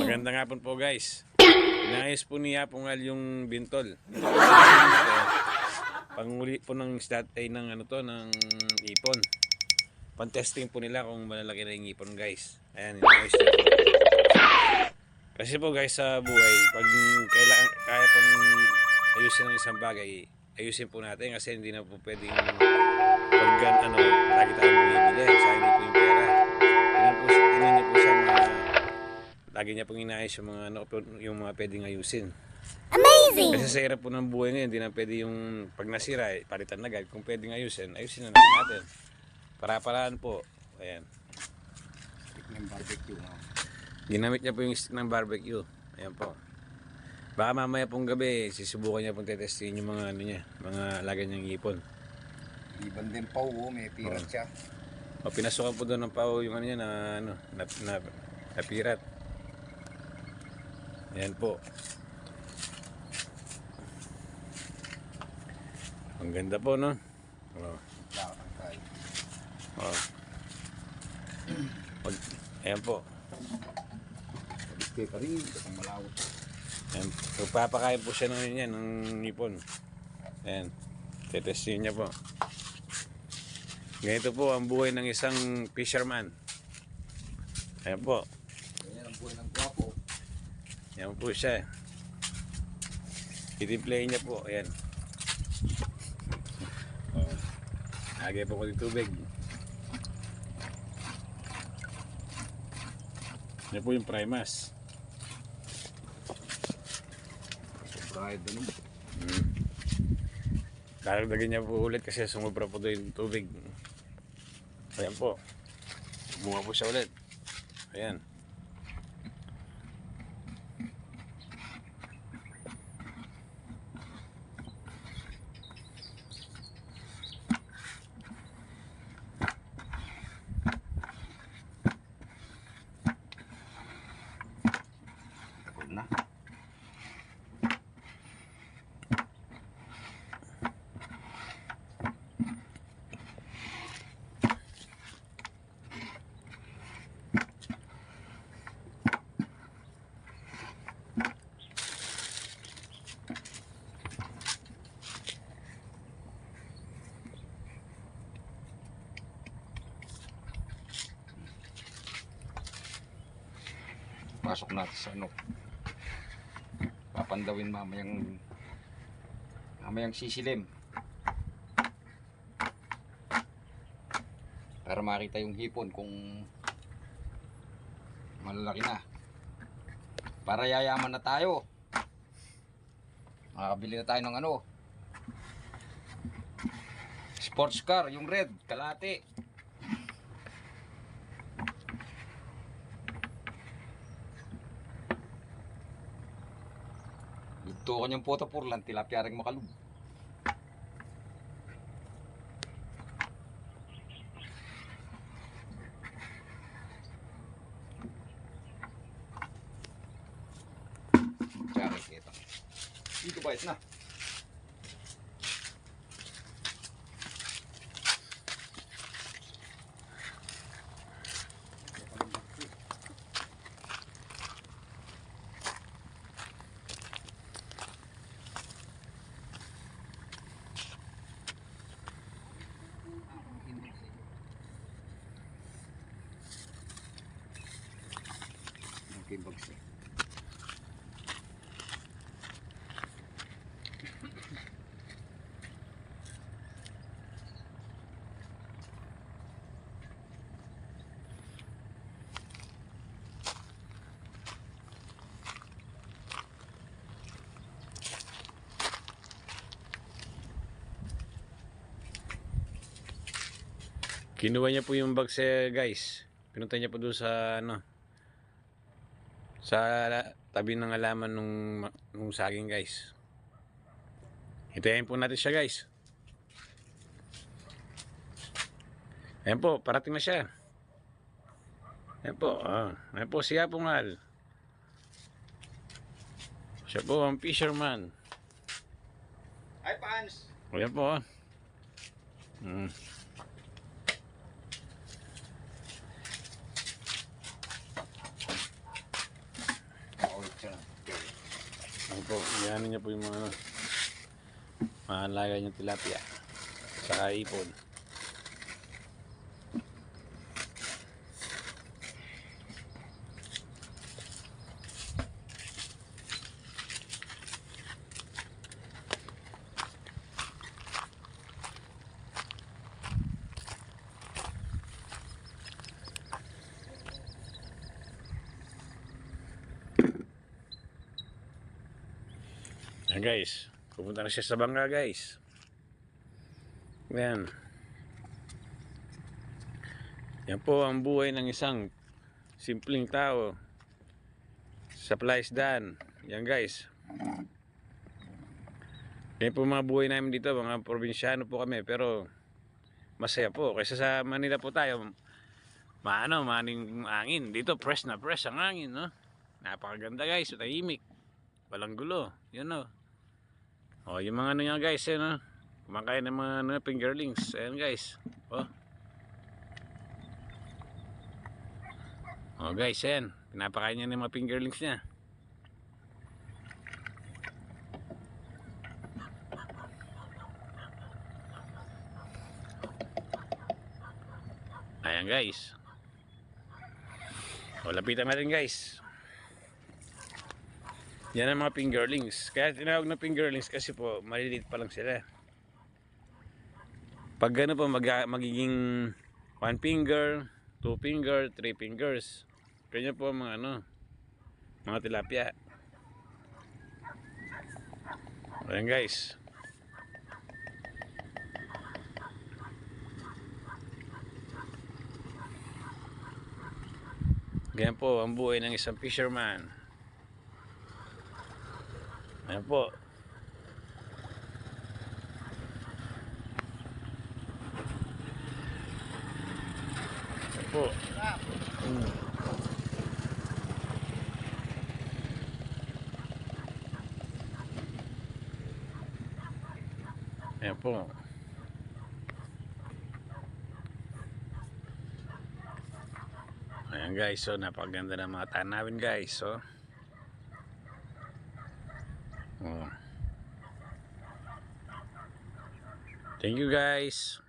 Magandang hapon po guys. Inayos po ni Apungal yung bintol. Panguli po ng stat ay ng ng ipon. Pan-testing po nila kung malalaki na yung ipon guys. Ayan, inayos nila po. Kasi po guys sa buhay, pag kailangan kaya pong ayusin ng isang bagay, ayusin po natin kasi hindi na po pwedeng pag lagi tayong bumibili. Sayang din po yung pera. Tingnan niyo po siya lagi niya pong inaayos yung mga pwedeng ayusin. Amazing! Kasi sa hirap po ng buhay ngayon, hindi na pwede yung pag nasira, palitan na agad. Kung pwedeng ayusin na natin. Para-paraan po. Ayan. Stick ng barbecue. Ginamit niya po yung stick ng barbecue. Ayan po. Baka mamaya pong gabi, sisubukan niya pong tetestin yung mga mga lagay niyang ipon. Iban din pa may pirat siya. O pinasukan po doon ng pao yung niya na pirat. Ayan po. Ang ganda po, no? Oh. Oh. Ayan po. Pagkikay ka rin, ang malawot. Ayan. Magpapakain po siya ng ipon. Ayan. Tetestin niya po. Ganito po ang buhay ng isang fisherman. Ayan po. Ganyan ang buhay ng gwapo. Ayan po siya. Itimplayin niya po. Ayan. Lagay po ko ng tubig. Yan po yung primas. Sobrahid na nun. Karagdagan niya po ulit kasi sumubra po doon yung tubig. Ayan po. Bunga po siya ulit. Ayan. Takot na. Pasok natin sa papandawin mamayang sisilim para makita yung hipon kung malalaki na, para yayaman na tayo, makakabili na tayo ng sports car, yung red kalate. Ito kanyang photo purlan, tilapia ring makalub. Tsaka kita. Dito bait na. Okay, bags eh. Kinuha niya po yung box guys. Pinunta niya po doon sa sa tabi ng halaman nung saging guys. Hintayin po natin siya guys. Ayan po, parating na siya. Ayan po, ayan po si Apungal. Siya po ang fisherman. Ay, Pans! Ayan po. po, yan niya po yung mga mahalaga niyang tilapia. Saka ipon. Yan guys, pupunta na siya sa bangka guys. Yan. Yan po ang buhay ng isang simpleng tao sa palaisdaan. Yan guys. Yan po mga buhay namin dito, mga probinsyano po kami, pero masaya po. Kaysa sa Manila po tayo, maning angin. Dito fresh na fresh ang angin, no? Napakaganda guys, tahimik. Walang gulo. Yan no. Oh, yung mga ano nyo guys, yan no. Kumakain ng mga fingerlings. Ayan guys. Oh. Oh guys, yan. Pinapakain niya ng mga fingerlings niya. Ayan guys. O, lapitan natin guys. Yan ang mga fingerlings. Kaya tinawag na fingerlings kasi po maliliit pa lang sila. Pag gano'n po magiging 1 finger, 2 finger, 3 fingers. Ganyan po ang mga mga tilapia. Ayan guys. Ganyan po ang buhay ng isang fisherman. Ayan po. Ayan po. Ayan po. Ayan guys, so napakaganda ng mga tanawin guys, so. Oh. Thank you guys.